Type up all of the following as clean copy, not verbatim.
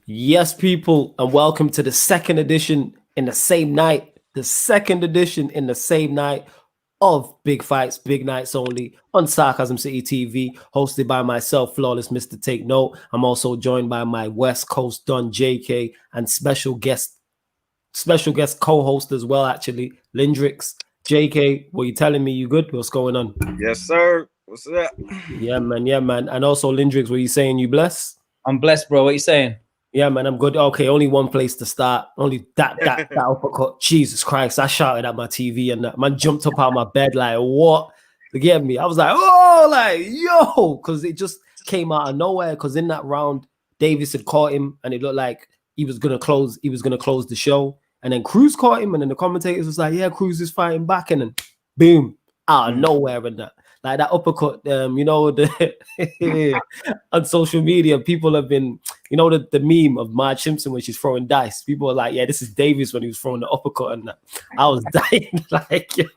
Yes, people, and welcome to the second edition in the same night. The second edition in the same night of Big Fights, Big Nights Only on Sarcasm City TV, hosted by myself, Flawless Mr. Take Note. I'm also joined by my West Coast Don JK and special guest co-host as well, actually, Lindrix. JK, what you telling me? You good? What's going on? Yes, sir. What's up? Yeah, man. Yeah, man. And also, Lindrix, what you saying? You blessed? I'm blessed, bro. What you saying? Yeah, man, I'm good. Okay, only one place to start. Only that uppercut. Jesus Christ. I shouted at my TV and that man jumped up out of my bed like, what? To get me. I was like, oh, like, yo, because it just came out of nowhere. Because in that round, Davis had caught him and it looked like he was gonna close the show. And then Cruz caught him, and then the commentators was like, yeah, Cruz is fighting back, and then boom, out of nowhere and that. Like that uppercut, on social media, people have been, the meme of Marge Simpson when she's throwing dice. People are like, yeah, this is Davis when he was throwing the uppercut and that. I was dying like, yo,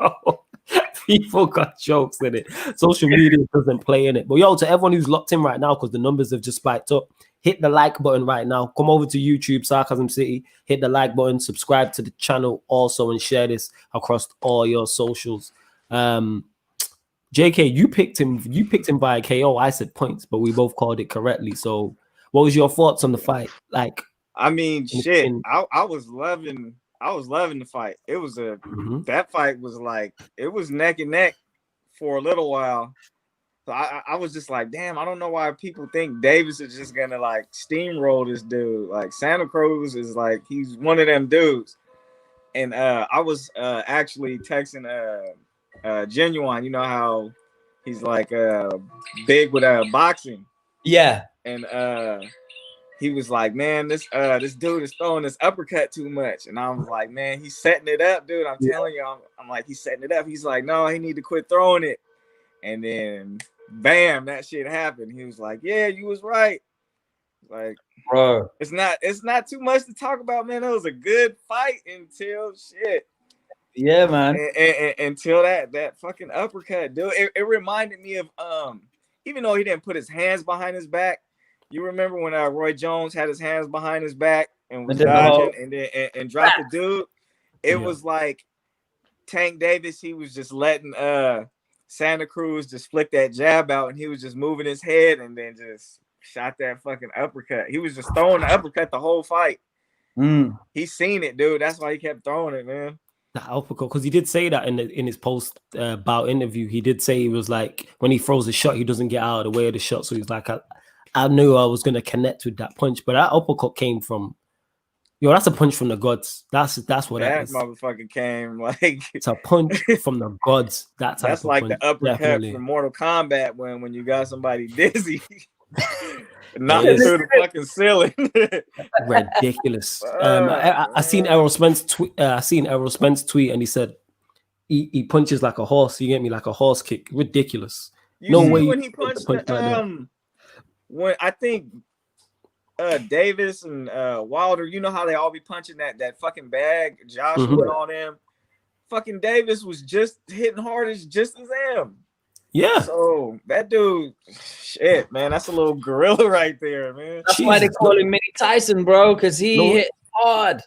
people got jokes in it. Social media doesn't play in it. But yo, to everyone who's locked in right now, because the numbers have just spiked up, hit the like button right now. Come over to YouTube, Sarcasm City, hit the like button, subscribe to the channel also, and share this across all your socials. JK, you picked him by KO. I said points, but we both called it correctly. So what was your thoughts on the fight? Like, I mean, shit. I was loving the fight. It was that fight was like, it was neck and neck for a little while. So I was just like, damn, I don't know why people think Davis is just gonna like steamroll this dude. Like Santa Cruz is like, he's one of them dudes. And I was actually texting Genuine, you know how he's like big with boxing. Yeah. And he was like, man, this dude is throwing this uppercut too much. And I was like, man, he's setting it up, dude. I'm telling you, I'm like, he's setting it up. He's like, no, he need to quit throwing it. And then bam, that shit happened. He was like, yeah, you was right. Like, bro, it's not too much to talk about, man. It was a good fight until shit. Yeah, man. And until that fucking uppercut, dude. It reminded me of even though he didn't put his hands behind his back, you remember when Roy Jones had his hands behind his back and was dodging and then and dropped the dude. It was like Tank Davis, he was just letting Santa Cruz just flick that jab out, and he was just moving his head and then just shot that fucking uppercut. He was just throwing the uppercut the whole fight. He seen it, dude. That's why he kept throwing it, man. That uppercut, because he did say that in his post bout interview. He did say he was like, when he throws a shot, he doesn't get out of the way of the shot. So he's like, I knew I was gonna connect with that punch, but that uppercut came from, that's a punch from the gods. That's what that is. Motherfucker came like it's a punch from the gods. That's like punch. The uppercut from Mortal Kombat when you got somebody dizzy. Not through the fucking ceiling. Ridiculous. I seen Errol Spence tweet. And he said he punches like a horse. You get me, like a horse kick. Ridiculous. No way. When he punched when I think Davis and Wilder, you know how they all be punching that fucking bag. Joshua and all them. Fucking Davis was just hitting hard as him. Yeah. So that dude, shit, man, that's a little gorilla right there, man. That's why they call him Mini Tyson, bro, because he hit hard.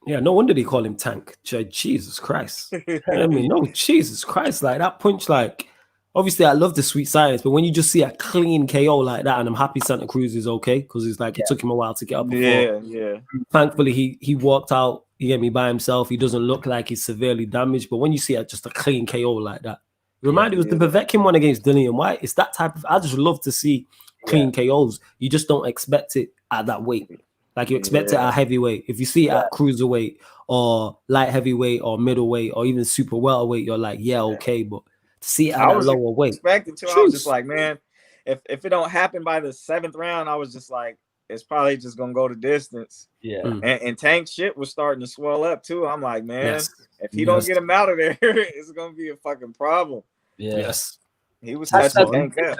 Yeah, no wonder they call him Tank. Jesus Christ. I mean, no, Jesus Christ. Like that punch, like, obviously I love the sweet science, but when you just see a clean KO like that, and I'm happy Santa Cruz is okay, because it's like it took him a while to get up before. Yeah. Thankfully, he walked out, you get me, by himself. He doesn't look like he's severely damaged, but when you see just a clean KO like that, remind me, it was the Povetkin one against Dillian White. It's that type of. I just love to see clean KOs. You just don't expect it at that weight. Like you expect it at heavyweight. If you see it at cruiserweight or light heavyweight or middleweight or even super welterweight, you're like, okay. But to see it at a lower weight, expecting to. I was just like, man, if it don't happen by the 7th round, I was just like, it's probably just gonna go the distance. Yeah. And Tank shit was starting to swell up too. I'm like, man, if he don't get him out of there, it's gonna be a fucking problem. Yeah. Yes. He was touching Tank up.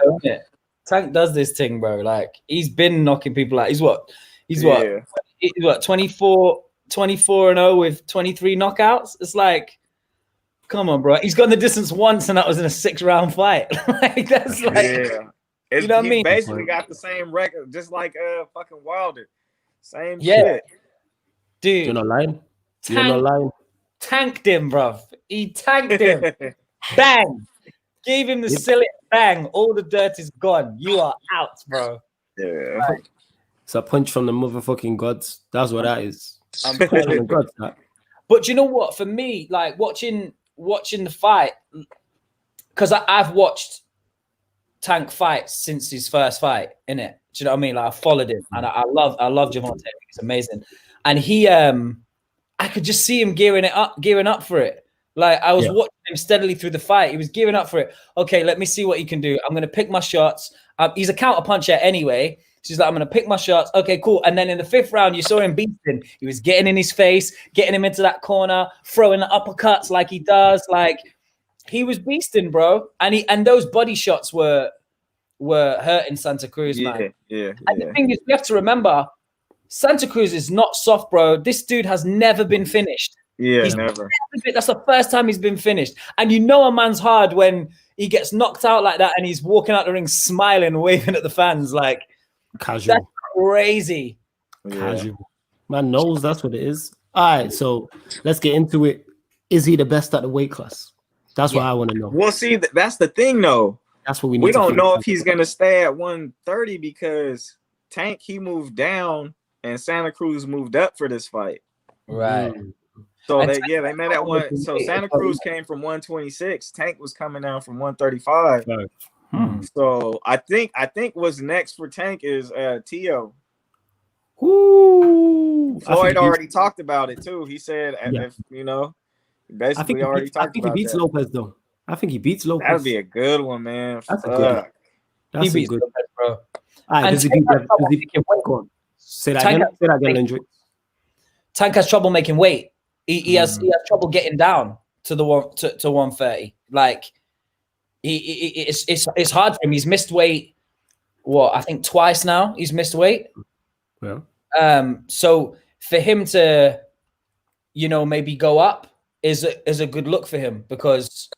Tank does this thing, bro. Like he's been knocking people out. He's what 24-0 with 23 knockouts. It's like, come on, bro. He's gone the distance once, and that was in a 6-round fight. Like that's like, you know what I mean? Basically got the same record, just like fucking Wilder. Same Yeah. shit. Dude. You're not lying. You're not lying. Tanked him, bro. He tanked him. Bang. Gave him the silly bang. All the dirt is gone. You are out, bro. Yeah. Like, It's a punch from the motherfucking gods. That's what that is. I'm Punch from the gods, that. But you know what? For me, like watching the fight, because I've watched Tank fight since his first fight, innit? Do you know what I mean? Like I followed him, and I love GERVONTA. It's amazing, and he I could just see him gearing up for it. Like I was watching him steadily through the fight. He was gearing up for it. Okay, let me see what he can do. I'm gonna pick my shots. He's a counter puncher anyway. She's like, I'm gonna pick my shots. Okay, cool. And then in the 5th round, you saw him beating. He was getting in his face, getting him into that corner, throwing the uppercuts like he does. Like he was beasting, bro. And those body shots were hurting Santa Cruz, man. Yeah. And the thing is, we have to remember, Santa Cruz is not soft, bro. This dude has never been finished. Yeah, He's never. That's the first time he's been finished. And you know a man's hard when he gets knocked out like that and he's walking out the ring smiling, waving at the fans. Like, Casual. that's crazy. Casual. Man knows that's what it is. All right, so let's get into it. Is he the best at the weight class? That's what I want to know. Well, see, that's the thing, though. That's what we need. We don't know if he's gonna stay at 130 because Tank, he moved down and Santa Cruz moved up for this fight. Right. So they met at one. So Santa Cruz came from 126. Tank was coming down from 135. So I think what's next for Tank is Tio. Floyd already talked about it too. He said if basically already talked about it. I think he beats Lopez though. I think he beats Lopez. That'd be a good one, man. That's a good one. That's a good Lopez, bro. All right, does he beat Say that again. Say that again, Landry. Tank has trouble making weight. He has trouble getting down to the 130. Like it's hard for him. He's missed weight. What, I think twice now. He's missed weight. Yeah. So for him to, maybe go up is a good look for him because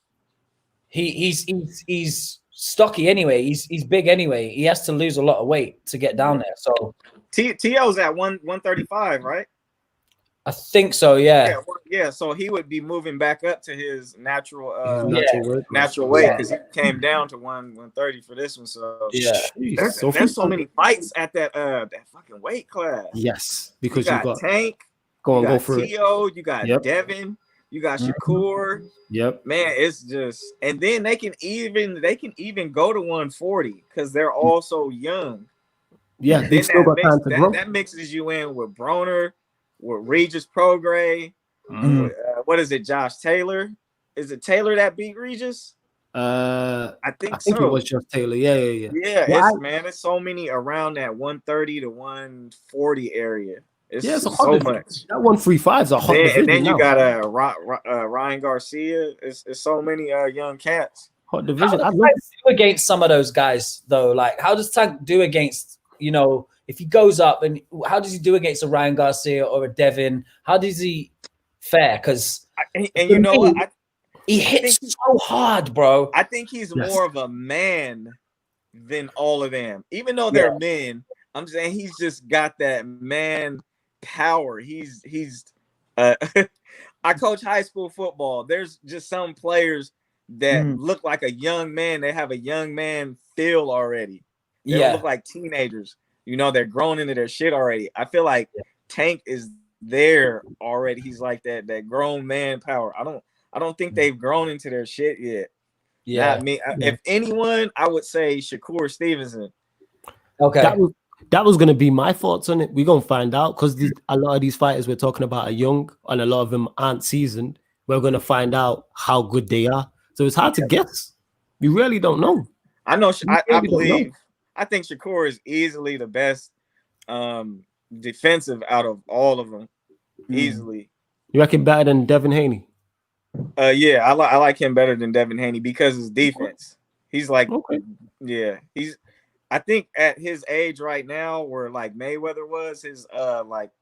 he's stocky anyway. He's big anyway. He has to lose a lot of weight to get down there. So Tio's at 135, right? I think so. Yeah. Yeah. So he would be moving back up to his natural weight because he came down to 130 for this one. So there's so many fights at that fucking weight class. Yes, because you got Tank, go for Tio, you got Devin, you got Shakur. Yep. Man, it's just, and then they can even go to 140 because they're all so young. Yeah, they still got time to grow. That mixes you in with Broner, with Regis Prograis. What is it, Josh Taylor? Is it Taylor that beat Regis? I think so. It was just Taylor. Yeah. It's so many around that 130 to 140 area. It's so much. That 135 is a hot division. And then you got Ryan Garcia. It's so many young cats. Hot division. How does Tank do against some of those guys though? Like, how does Tank do against if he goes up, and how does he do against a Ryan Garcia or a Devin? How does he fare? Because he hits so hard, bro. I think he's more of a man than all of them. Even though they're men, I'm saying he's just got that man power. He's I coach high school football. There's just some players that look like a young man. They have a young man feel already. They don't look like teenagers. They're grown into their shit already. I feel like Tank is there already. He's like that grown man power. I don't think they've grown into their shit yet. Yeah, if anyone, I would say Shakur Stevenson. Okay, that was gonna be my thoughts on it. We're gonna find out because a lot of these fighters we're talking about are young, and a lot of them aren't seasoned. We're gonna find out how good they are. So it's hard to guess. We really don't know. I know. I think Shakur is easily the best defensive out of all of them. Easily. You reckon better than Devin Haney? Yeah, I like him better than Devin Haney because his defense. He's like, I think at his age right now, where like Mayweather was, his like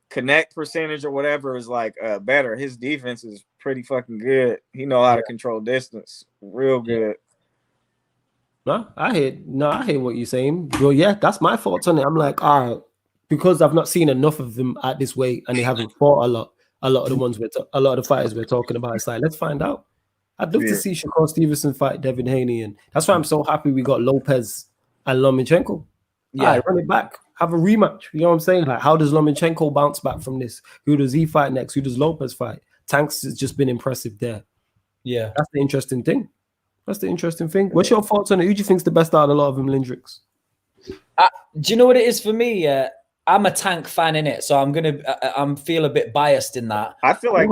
connect percentage or whatever is like better. His defense is pretty fucking good. He know how to control distance real good. I hear what you're saying. Well, yeah, that's my thoughts on it. I'm like, all right, because I've not seen enough of them at this weight, and they haven't fought a lot. A lot of the ones a lot of the fighters we're talking about, it's like, let's find out. I'd love to see Shakur Stevenson fight Devin Haney, and that's why I'm so happy we got Lopez and Lomachenko. Yeah, run it back, have a rematch. You know what I'm saying? Like, how does Lomachenko bounce back from this? Who does he fight next? Who does Lopez fight? Tanks has just been impressive there. Yeah, that's the interesting thing. What's your thoughts on it? Who do you think's the best out of a lot of them, Lindrix? Do you know what it is for me? I'm a Tank fan in it, so I'm feel a bit biased in that. I feel like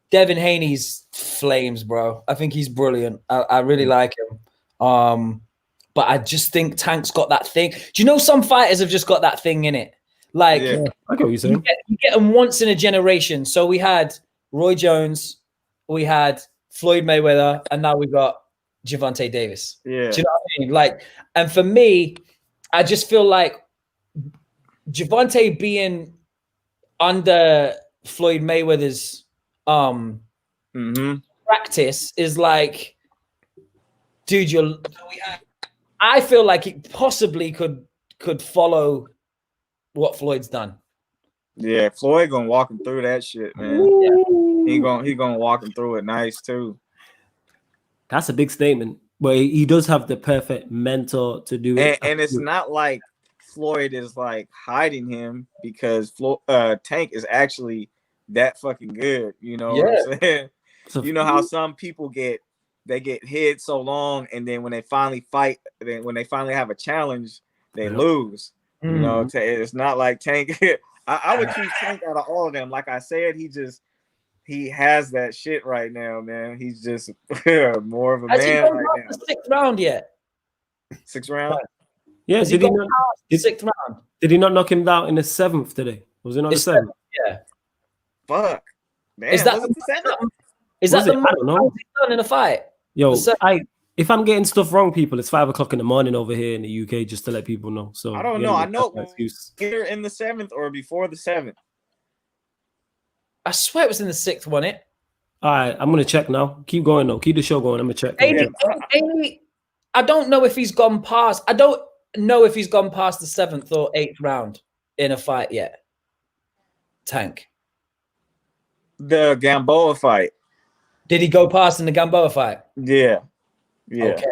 Devin Haney's flames, bro. I think he's brilliant. I really like him. But I just think Tank's got that thing. Do you know some fighters have just got that thing in it? Like, I get what you're saying. You get them once in a generation. So we had Roy Jones, we had Floyd Mayweather, and now we've got Gervonta Davis. Yeah. Do you know what I mean? Like, and for me, I just feel like Gervonta being under Floyd Mayweather's practice is like, dude, I feel like it possibly could follow what Floyd's done. Yeah, Floyd gonna walk him through that shit, man. Yeah. He gonna walk him through it nice too. That's a big statement. But he does have the perfect mentor to do it. And it's not like Floyd is like hiding him, because Tank is actually that fucking good. You know what I'm saying? You know how some people get hit so long, and then when they finally fight, then when they finally have a challenge, they lose. You know, it's not like Tank. I would choose Tank out of all of them. Like I said, he has that shit right now, man. He's just more of a man right now. The 6th round yet? 6th round? Yeah, did he not? The 6th round. Did he not knock him down in the 7th today? Was it not the 7th? Yeah. Fuck. Man, is that the most he's done in a fight? Yo, if I'm getting stuff wrong, people, it's 5 o'clock in the morning over here in the UK, just to let people know. So I don't know. I know either in the 7th or before the 7th. I swear it was in the 6th, wasn't it? All right, I'm gonna check now. Keep going though. Keep the show going. I'm gonna check. I don't know if he's gone past. I don't know if he's gone past the 7th or 8th round in a fight yet. Tank. The Gamboa fight. Did he go past in the Gamboa fight? Yeah. Okay.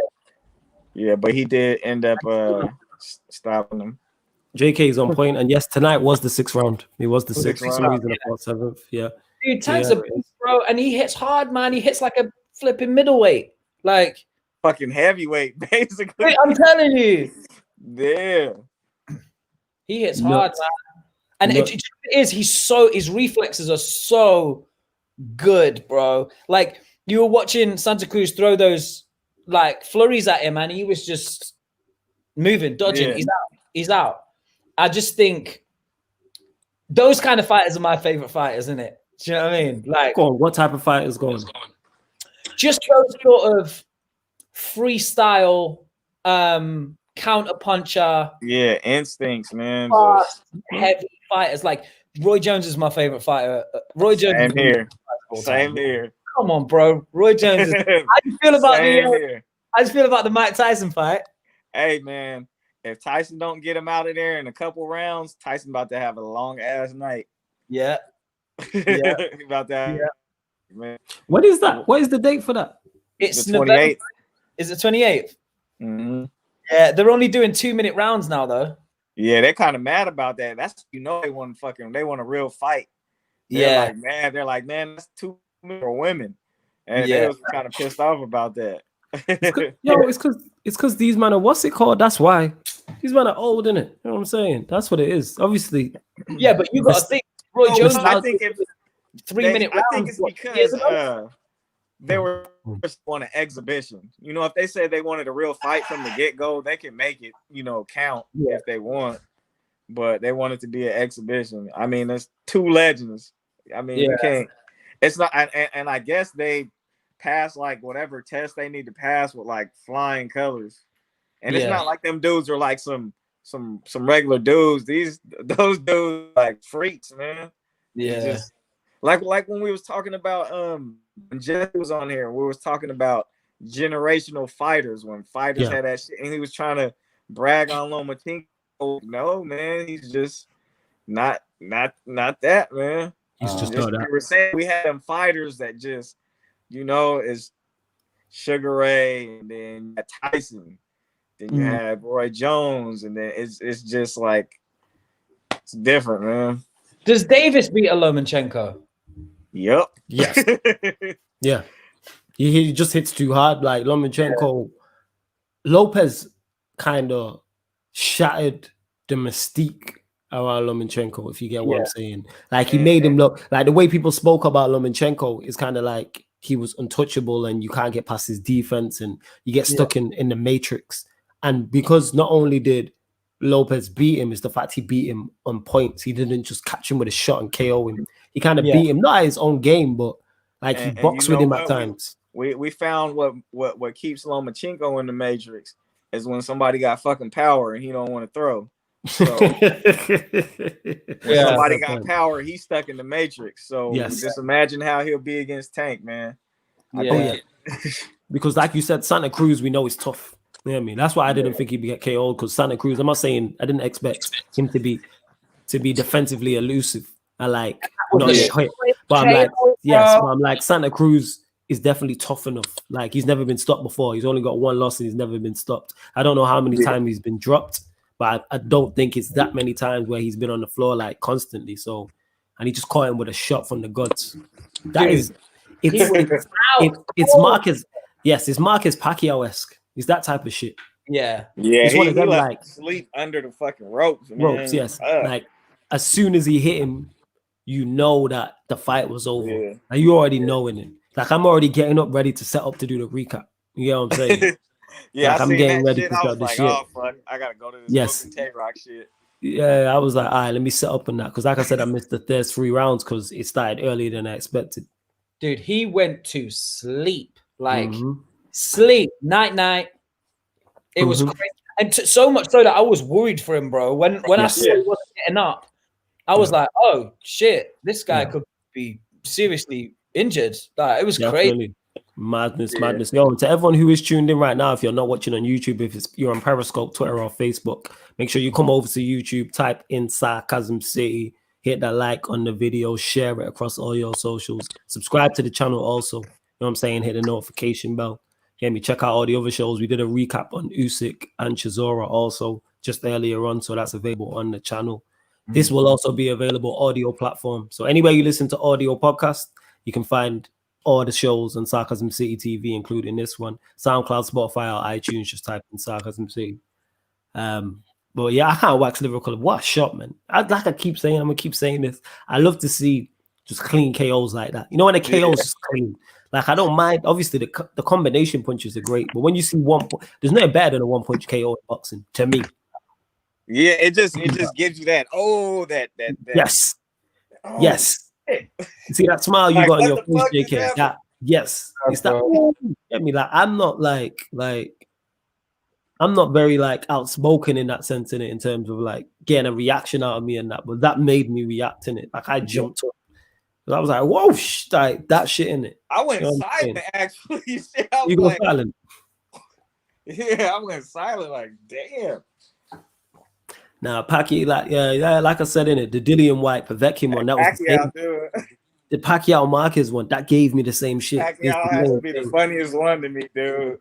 Yeah, but he did end up stopping him. JK is on point, and yes, tonight was the 6th round. It was the 6th. For some reason, I thought 7th. Yeah. Dude, Tank's a beast, bro, and he hits hard, man. He hits like a flipping middleweight, like fucking heavyweight, basically. I'm telling you. Yeah. He hits hard, man. And it is. His reflexes are so good, bro. Like, you were watching Santa Cruz throw those like flurries at him, and he was just moving, dodging. Yeah. He's out. I just think those kind of fighters are my favorite fighters, isn't it? Do you know what I mean? Like, go on, what type of fighters going? Just those sort of freestyle, counter puncher. Yeah, instincts, man. Fast, heavy fighters. Like, Roy Jones is my favorite fighter. Roy Jones. Same here. Come on, bro. Roy Jones. How do you feel about I just feel about the Mike Tyson fight. Hey, man. If Tyson don't get him out of there in a couple rounds, Tyson about to have a long ass night. Yeah. About that. Yeah. Man. What is that? What is the date for that? It's the 28th. Is it 28th? Mm-hmm. Yeah, they're only doing 2-minute rounds now, though. Yeah, they're kind of mad about that. That's they want a real fight. They're like, man, that's 2 minutes for women. And they was kind of pissed off about that. It's because these men are, what's it called? That's why. These men are old, innit? You know what I'm saying? That's what it is. Obviously. Yeah, but you got to think, Roy Jones. I think 3-minute rounds. I think it's because they were just on an exhibition. You know, if they said they wanted a real fight from the get-go, they can make it, count if they want. But they want it to be an exhibition. I mean, there's 2 legends. I mean, you can't. It's not, and I guess they pass like whatever test they need to pass with like flying colors. And it's not like them dudes are like some regular dudes. Those dudes like freaks, man. Yeah. Just, like when we was talking about when Jeff was on here, we was talking about generational fighters when fighters had that shit, and he was trying to brag on Lomachenko no, man, he's just not that, man. He's just we were saying we had them fighters that just, is Sugar Ray, and then Tyson, then you have Roy Jones, and then it's just like it's different, man. Does Davis beat a Lomachenko? Yep. Yes. Yeah. He just hits too hard. Like Lomachenko, Lopez kind of shattered the mystique around Lomachenko, if you get what I'm saying. Like he made him look like the way people spoke about Lomachenko is kind of like he was untouchable and you can't get past his defense and you get stuck in the matrix. And because not only did Lopez beat him, is the fact he beat him on points. He didn't just catch him with a shot and KO him. He kind of beat him, not at his own game, but like he boxed with him at times. We found what keeps Lomachenko in the matrix is when somebody got fucking power and he don't want to throw. So when somebody got power, he's stuck in the matrix. So just imagine how he'll be against Tank, man. Because like you said, Santa Cruz, we know is tough. You know what I mean? That's why I didn't think he'd get KO'd, because Santa Cruz, I'm not saying I didn't expect him to be defensively elusive. But I'm like Santa Cruz is definitely tough enough. Like he's never been stopped before. He's only got one loss and he's never been stopped. I don't know how many times he's been dropped, but I don't think it's that many times where he's been on the floor like constantly. So, and he just caught him with a shot from the guts. It's Marcus. Yes, it's Marcus Pacquiao-esque. It's that type of shit. Yeah. It's one of them like sleep under the fucking ropes. Man. Ropes, yes. Like as soon as he hit him, you know that the fight was over. Yeah. Like you already knowing it. Like I'm already getting up ready to set up to do the recap. You know what I'm saying? Like, I'm getting ready to start the shit. Oh fuck, I gotta go to this Tay-Rock shit. Yeah, I was like, all right, let me set up on that. Because like I said, I missed the first 3 rounds because it started earlier than I expected. Dude, he went to sleep. Like sleep. Night. It was crazy. And so much so that I was worried for him, bro. When I saw he wasn't getting up, I was like, oh shit, this guy could be seriously injured. Like it was crazy. Madness. Yo, to everyone who is tuned in right now, if you're not watching on YouTube, if you're on Periscope, Twitter, or Facebook, make sure you come over to YouTube, type in Sarcasm City, hit that like on the video, share it across all your socials, subscribe to the channel also. You know what I'm saying? Hit the notification bell. Hear me, check out all the other shows. We did a recap on Usyk and Chisora also just earlier on, so that's available on the channel. This will also be available audio platform. So anywhere you listen to audio podcast, you can find all the shows on Sarcasm City TV, including this one. SoundCloud, Spotify, or iTunes. Just type in Sarcasm City. But yeah, I can't wax lyrical. What a shot, man. I'm gonna keep saying this. I love to see just clean KOs like that. You know, when a KO is just clean. Like I don't mind. Obviously, the combination punches are great, but when you see there's nothing better than a 1-punch KO in boxing to me. Yeah, it just gives you that. Yes. Yes. You see that smile you got on your face, JK? That it's that. Get me? Like I'm not I'm not very like outspoken in that sense in terms of like getting a reaction out of me and that, but that made me react in it. Like I jumped up. I was like, whoa, like that shit in it. I went silent actually. You go silent. Yeah, I went silent. Like, damn. Now, Pacquiao, like I said in it, the Dillian White Povetkin one, that was the Pacquiao Marquez one. That gave me the same shit. Pacquiao has to be the funniest one to me, dude.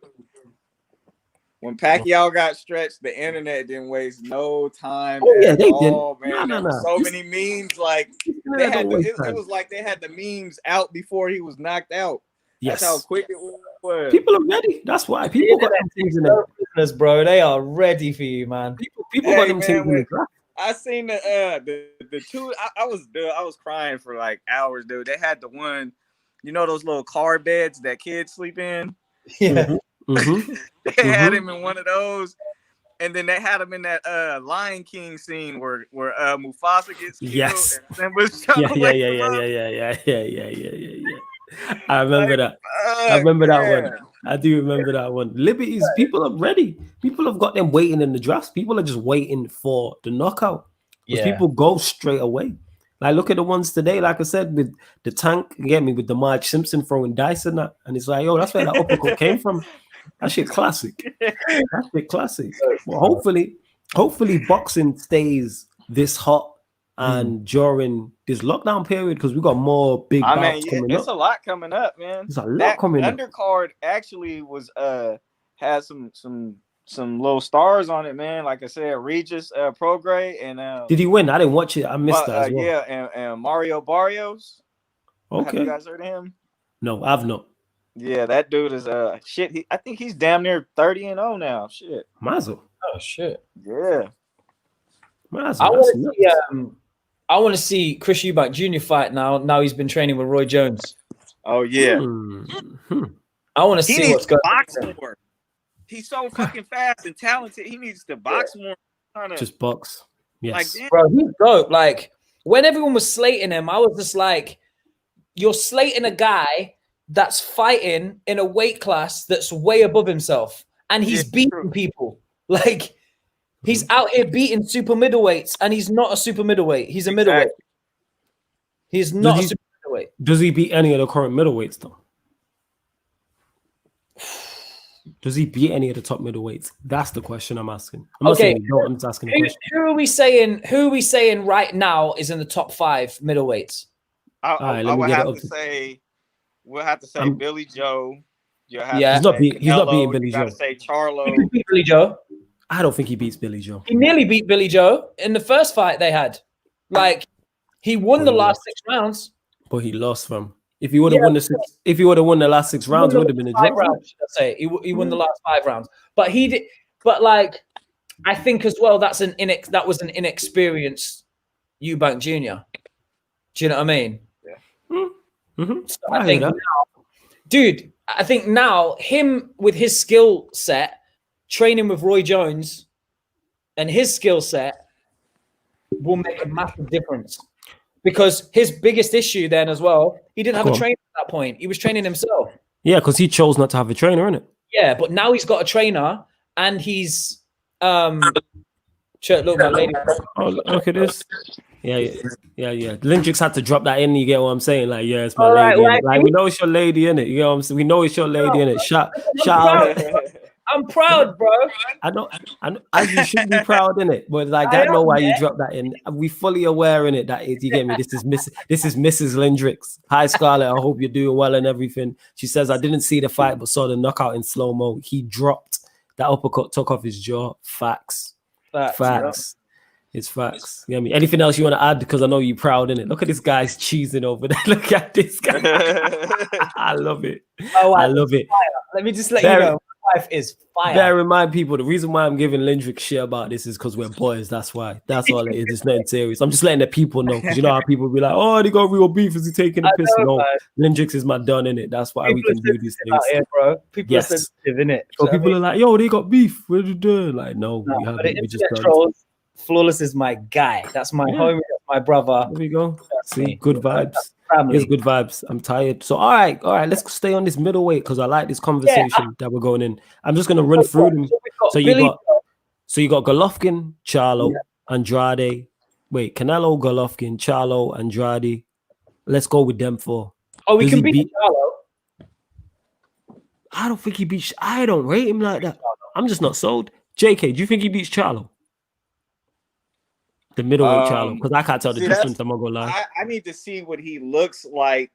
When Pacquiao got stretched, the internet didn't waste no time. Oh yeah, they did. Man, no. So many memes. Like it was like they had the memes out before he was knocked out. Yes, that's how quick it was. People are ready. That's why people got them things in the business, bro. They are ready for you, man. People got them things in the draft. I seen the two. I was crying for like hours, dude. They had the one, you know, those little car beds that kids sleep in. Yeah. They had him in one of those, and then they had him in that Lion King scene where Mufasa gets killed. Yes. And Simba's Yeah. I remember that. I remember that one. I do remember that one. Liberties, people are ready. People have got them waiting in the drafts. People are just waiting for the knockout. Because people go straight away. Like, look at the ones today, like I said, with the Tank, get me, with the Marge Simpson throwing dice and that. And it's like, yo, that's where that uppercut came from. That shit classic. Well, hopefully, hopefully boxing stays this hot and during this lockdown period because we got more big bouts coming it's up. a lot coming up, man. There's a lot coming up. Undercard actually was had some little stars on it, man. Like I said, Regis Prograis and did he win? I didn't watch it. I missed that as well. Yeah, and Mario Barrios. Okay. Have you guys heard of him? No, I've not. Yeah, that dude is shit. I think he's damn near 30-0 now. Shit. Mazel. Oh shit. Yeah. Mazel. I want to see Chris Eubank Jr. fight now. Now he's been training with Roy Jones. Oh yeah. I want to see what's going on. More. He's so fucking fast and talented. He needs to box more. Just box. Yes. Like, bro, he's dope. Like when everyone was slating him, I was just like, you're slating a guy that's fighting in a weight class that's way above himself, and he's beating people. Like he's out here beating super middleweights, and he's not a super middleweight. He's a middleweight. He's not a super middleweight. Does he beat any of the current middleweights though? Does he beat any of the top middleweights? That's the question I'm asking. I'm not saying no, I'm just asking the question. Who are we saying right now is in the top 5 middleweights? I would have to say we'll have to say Billy Joe. He's not beating Billy Joe. Say Charlo. He beat Billy Joe. I don't think he beats Billy Joe. He nearly beat Billy Joe in the first fight they had. Like he won the last 6 rounds, but he lost from. If he would have won the last 6 rounds, it would have been a draw. Rounds, say he won the last 5 rounds, but he did. But like, I think as well that was an inexperienced Eubank Jr. Do you know what I mean? Yeah. Mm-hmm. So I think now, dude, I think now him with his skill set, training with Roy Jones, and his skill set will make a massive difference. Because his biggest issue then as well, he didn't have a trainer at that point. He was training himself. Yeah, because he chose not to have a trainer, innit? Yeah, but now he's got a trainer and he's look, my lady. Oh, look at this. Yeah. Lindrix had to drop that in, you get what I'm saying? Like, yeah, it's my lady. Right, like, we know it's your lady, innit? You know what I'm saying? We know it's your lady, innit? Shout out. I'm proud, bro. I know, as you should be proud, innit? But like, I know why you dropped that in. We fully aware in it that you get me. This is Mrs. Lindrix. Hi, Scarlett. I hope you're doing well and everything. She says, I didn't see the fight, but saw the knockout in slow mo. He dropped that uppercut, took off his jaw. Facts. Yeah. It's facts. You know what I mean? Anything else you want to add? Because I know you're proud in it. Look at this guy's cheesing over there. Look at this guy. I love it. Oh, I love it. Let me just let you know. Life is fire. Bear in mind, people, the reason why I'm giving Lindrix shit about this is because we're boys. That's why. That's all it is. It's nothing serious. I'm just letting the people know. Because you know how people be like, oh, they got real beef. Is he taking a piss? No, Lindrix is my done in it. That's why we can do these things. Here, bro. People are sensitive, in it. So people are like, yo, they got beef. What are you doing? Like, no, we haven't. We just done. Flawless is my guy. That's my homie. That's my brother. There we go. See, good vibes. It's good vibes. I'm tired. So all right. Let's stay on this middleweight because I like this conversation that we're going in. I'm just gonna run through them. So you got Golovkin, Charlo, Andrade. Wait, Canelo, Golovkin, Charlo, Andrade. Let's go with them 4. Oh, we can beat Charlo. I don't think he beats. I don't rate him like that. I'm just not sold. JK, do you think he beats Charlo? The middleweight Charlo, because I can't tell the difference. I'm not gonna lie. I need to see what he looks like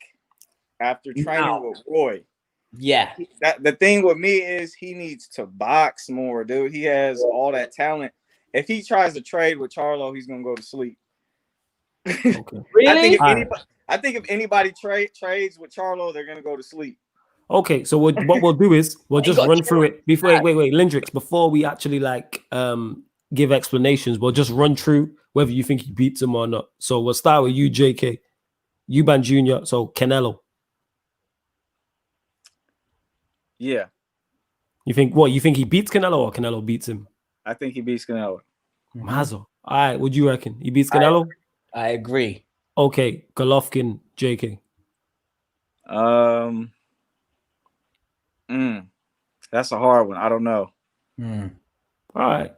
after training with Roy. Yeah. The thing with me is he needs to box more, dude. He has all that talent. If he tries to trade with Charlo, he's gonna go to sleep. Okay. Really? I think if anybody trades with Charlo, they're gonna go to sleep. Okay, so what we'll do is we'll just run through it. Before wait, Lindrix, before we actually give explanations, we'll just run through whether you think he beats him or not. So we'll start with you, JK. Eubank Jr., so Canelo. Yeah. You think he beats Canelo or Canelo beats him? I think he beats Canelo. Mazo. All right, what do you reckon? He beats Canelo? I agree. Okay, Golovkin, JK. That's a hard one. I don't know. All right.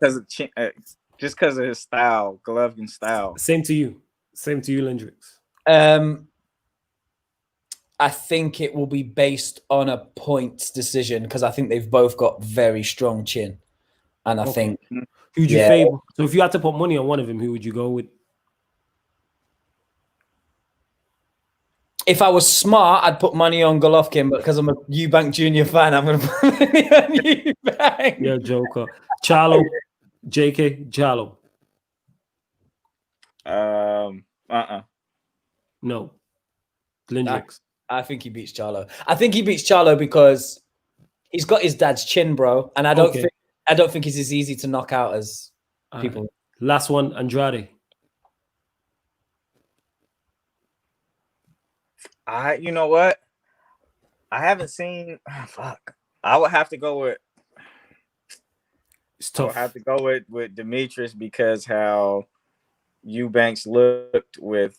Just because of his style, Golovkin's style. Same to you, Lindrix. I think it will be based on a points decision because I think they've both got very strong chin, and I think Who'd you favor? So if you had to put money on one of them, who would you go with? If I was smart, I'd put money on Golovkin, but because I'm a Eubank Junior fan, I'm going to put money on Eubank. Yeah, Joker. Charlo, JK, Charlo. No. Lindrix. I think he beats Charlo. I think he beats Charlo because he's got his dad's chin, bro, and I don't think he's as easy to knock out as people. Last one, Andrade. You know what? I haven't seen. Fuck. I would have to go with. It's tough. I would have to go with Demetrius because how Eubanks looked with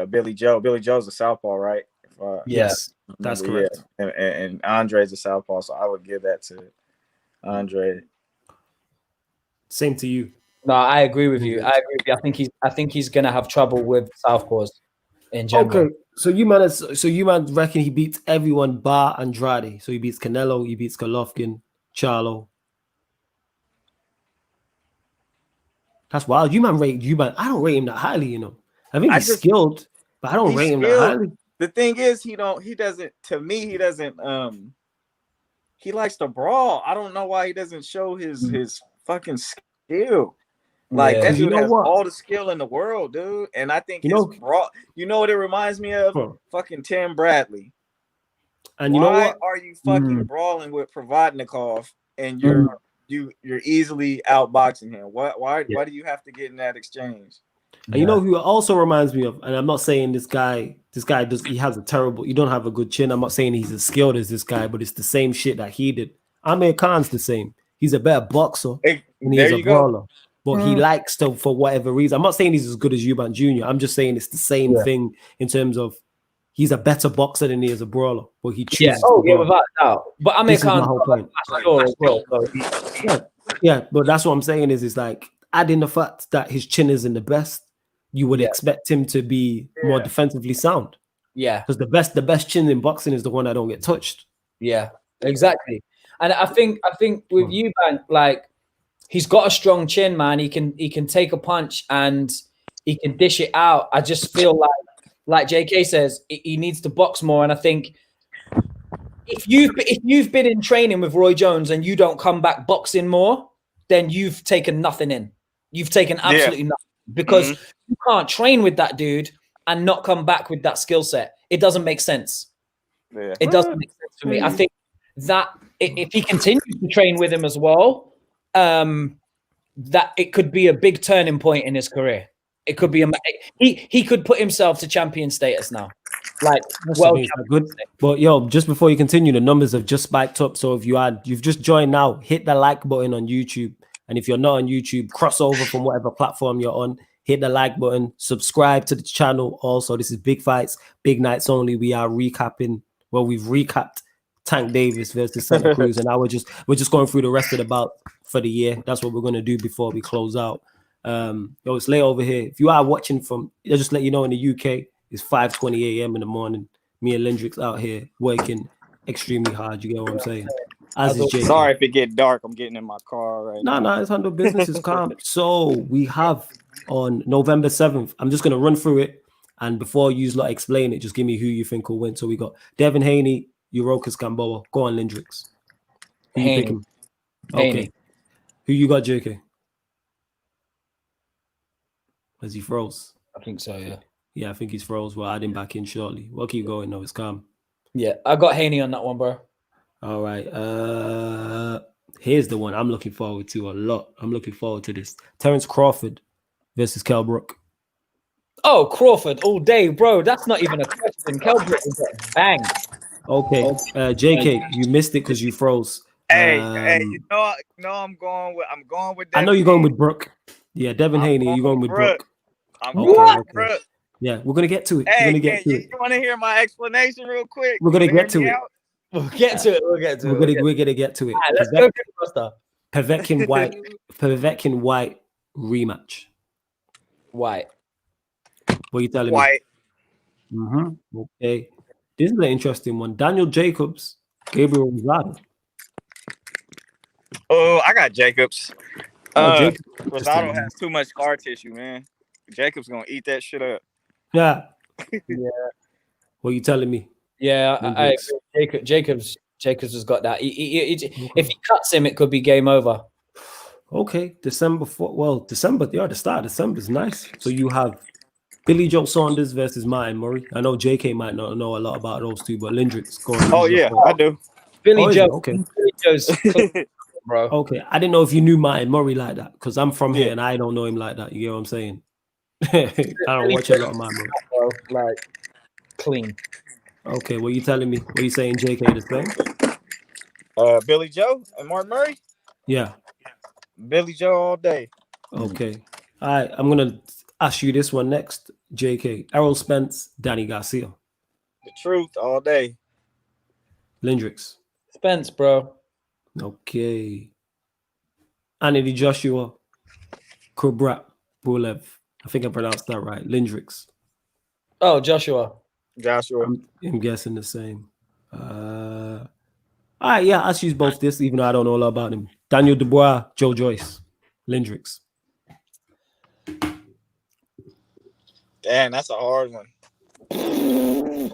Billy Joe. Billy Joe's a southpaw, right? Yes, that's correct. Yeah. And Andre's a southpaw, so I would give that to Andre. Same to you. No, I agree with you. I think he's gonna have trouble with southpaws in general. Okay, so you man reckon he beats everyone bar Andrade. So he beats Canelo, he beats Golovkin, Charlo. That's wild. You man. I don't rate him that highly. You know, I think he's skilled, but I don't rate him that highly. The thing is, he doesn't. To me, he doesn't. He likes to brawl. I don't know why he doesn't show his fucking skill. Like that dude has all the skill in the world, dude. And I think his brawl. You know what it reminds me of? Fucking Tim Bradley. And you know what? Are you fucking brawling with Provodnikov and you're easily outboxing him? Why do you have to get in that exchange? And you know who it also reminds me of, and I'm not saying this guy he has a terrible, you don't have a good chin. I'm not saying he's as skilled as this guy, but it's the same shit that he did. Amir Khan's the same. He's a better boxer and he's a brawler. But he likes to, for whatever reason. I'm not saying he's as good as Eubank Jr. I'm just saying it's the same thing in terms of he's a better boxer than he is a brawler. But he chooses without doubt. But Amir Khan's but that's what I'm saying is like adding the fact that his chin isn't the best, you would expect him to be more defensively sound. Yeah. Because the best chin in boxing is the one that don't get touched. Yeah, exactly. And I think with Eubank, like he's got a strong chin, man. He can take a punch and he can dish it out. I just feel like JK says, he needs to box more. And I think if you've been in training with Roy Jones and you don't come back boxing more, then you've taken nothing in. You've taken absolutely nothing because you can't train with that dude and not come back with that skill set. It doesn't make sense. Yeah. It doesn't make sense for me. I think that if he continues to train with him as well, that it could be a big turning point in his career. It could be he could put himself to champion status now. Like, well, good. But yo, just before you continue, the numbers have just spiked up. So if you've just joined now, hit the like button on YouTube. And if you're not on YouTube, cross over from whatever platform you're on, hit the like button, subscribe to the channel. Also, this is Big Fights, Big Nights Only. We are recapping. Well, we've recapped Tank Davis versus Santa Cruz, and now we're just going through the rest of the bout for the year. That's what we're gonna do before we close out. It's late over here. If you are watching from, I'll just let you know in the UK, it's 5:20 a.m. in the morning. Me and Lindrix out here working extremely hard. You get what I'm saying? Sorry if it get dark. I'm getting in my car right now. No, it's handled. Business is calm. So we have on November 7th. I'm just gonna run through it, and before you explain it, just give me who you think will win. So we got Devin Haney, Urokas Gamboa. Go on, Lindrix. Who you picking? Okay. Who you got, JK? Has he froze? I think so, yeah. Yeah, I think he's froze. We'll add him back in shortly. We'll keep going though. It's calm. Yeah, I got Haney on that one, bro. All right. Here's the one I'm looking forward to a lot. I'm looking forward to this. Terence Crawford versus Kell Brook. Oh, Crawford all day, bro. That's not even a question. Kell Brook will get banged. Okay. JK, you missed it because you froze. Hey, you know I'm going with Devin. I know you're going with Brook. Yeah, Devin Haney, you're going with Brook. I'm going with Brook. Yeah, we're gonna get to it. Hey, you want to hear my explanation real quick? We're gonna get to it. We'll get to it. We're gonna get to it. Right, let's go get the stuff. Povetkin White rematch. White. What are you telling me? White. Okay. This is an interesting one. Daniel Jacobs, Gabriel Rosado. Oh, I got Jacobs. Rosado has too much scar tissue, man. Jacob's gonna eat that shit up. Yeah. Yeah. What are you telling me? Yeah, I agree. Jacobs has got that. If he cuts him, it could be game over. Okay, December 4th. Well, December, yeah, the start of December is nice. So you have Billy Joe Saunders versus Martin Murray. I know JK might not know a lot about those two, but Lindrick's going. Oh yeah, I do. Billy Joe. Okay. Billy Joe's bro. Okay, I didn't know if you knew Martin Murray like that because I'm from here and I don't know him like that. You get what I'm saying? I don't watch a lot of Martin Murray. Bro, like clean. Okay, what are you telling me? What are you saying, JK, the same? Billy Joe and Martin Murray? Yeah. Billy Joe all day. Okay. All right, I'm going to ask you this one next, JK. Errol Spence, Danny Garcia. The truth all day. Lindrix. Spence, bro. Okay. Anthony Joshua, Kubrat Bulev. I think I pronounced that right. Lindrix. Oh, Joshua. I'm guessing the same. All right, yeah, I'll choose both this, even though I don't know a lot about him. Daniel Dubois, Joe Joyce, Lindrix. Damn, that's a hard one.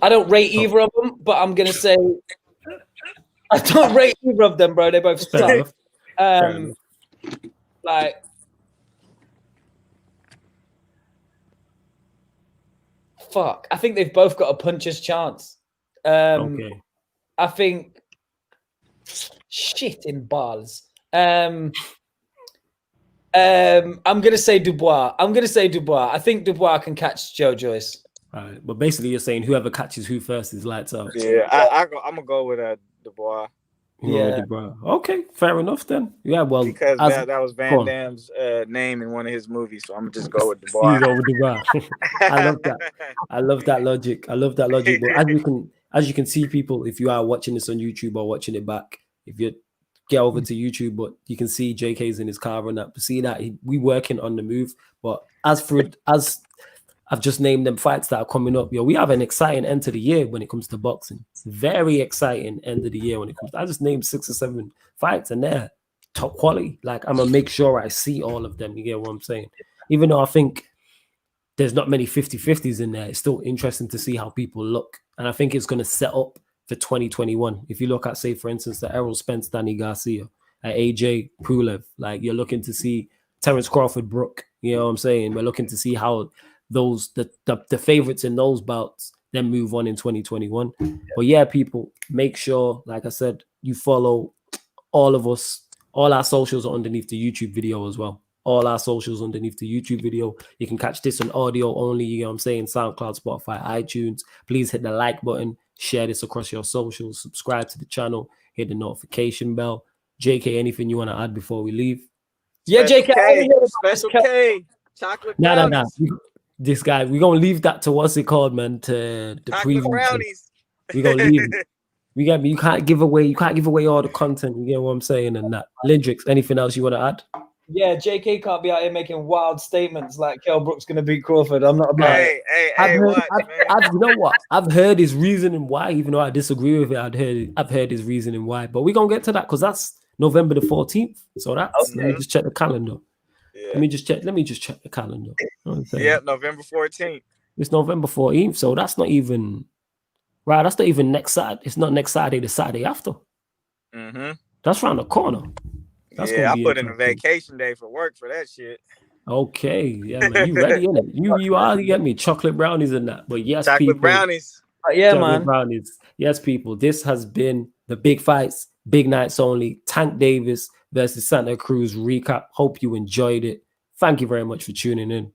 I don't rate either of them, but I'm gonna say I don't rate either of them, bro. They both suck. Like fuck. I think they've both got a puncher's chance. Okay. I think shit in balls. I'm gonna say Dubois. I think Dubois can catch Joe Joyce. All right, but basically you're saying whoever catches who first is lights out. Yeah, I'm gonna go with Dubois. Yeah. Okay, fair enough then. Yeah, well, because that was Van Damme's name in one of his movies, so I'm gonna just go with Dubois. You go with Dubois. I love that logic. But as you can see, people, if you are watching this on YouTube or watching it back, if you get over to YouTube, but you can see JK's in his car and that. See that we working on the move. But as I've just named them fights that are coming up. We have an exciting end to the year when it comes to boxing. Very exciting end of the year when it comes. I just named 6 or 7 fights and they're top quality. Like I'm gonna make sure I see all of them. You get what I'm saying? Even though I think there's not many 50-50s in there, it's still interesting to see how people look. And I think it's gonna set up for 2021. If you look at, say, for instance, the Errol Spence, Danny Garcia, AJ Pulev, like you're looking to see Terence Crawford, Brook. You know what I'm saying? We're looking to see how the favorites in those bouts then move on in 2021. But yeah, people, make sure, like I said, you follow all of us. All our socials are underneath the YouTube video as well. All our socials underneath the YouTube video. You can catch this on audio only, you know what I'm saying? SoundCloud, Spotify, iTunes. Please hit the like button, share this across your socials, subscribe to the channel, hit the notification bell. JK, anything you want to add before we leave? Yeah, JK. Special K. Chocolate brownies. Nah. This guy, we're gonna leave that to what's it called, man, to the preview. Brownies. We're gonna leave it. You get me? You can't give away all the content, you get what I'm saying, and that. Lindrix, anything else you want to add? Yeah, JK can't be out here making wild statements like Kell Brook's gonna beat Crawford. I'm not about it. You know what? I've heard his reasoning why, even though I disagree with it. I've heard his reasoning why. But we're gonna get to that because that's November the 14th. So that's let me just check the calendar. Yeah. Let me just check the calendar. Yeah, November 14th. It's November 14th, so that's not even right. That's not even next Saturday. It's not next Saturday, the Saturday after. Mm-hmm. That's around the corner. I put in a vacation day for work for that shit. Okay, yeah, man, you ready, innit? You are, you get me, chocolate brownies and that. But yes, chocolate people, brownies. Yeah, chocolate man. Brownies. Yes, people. This has been the big fights, big nights only. Tank Davis versus Santa Cruz recap. Hope you enjoyed it. Thank you very much for tuning in.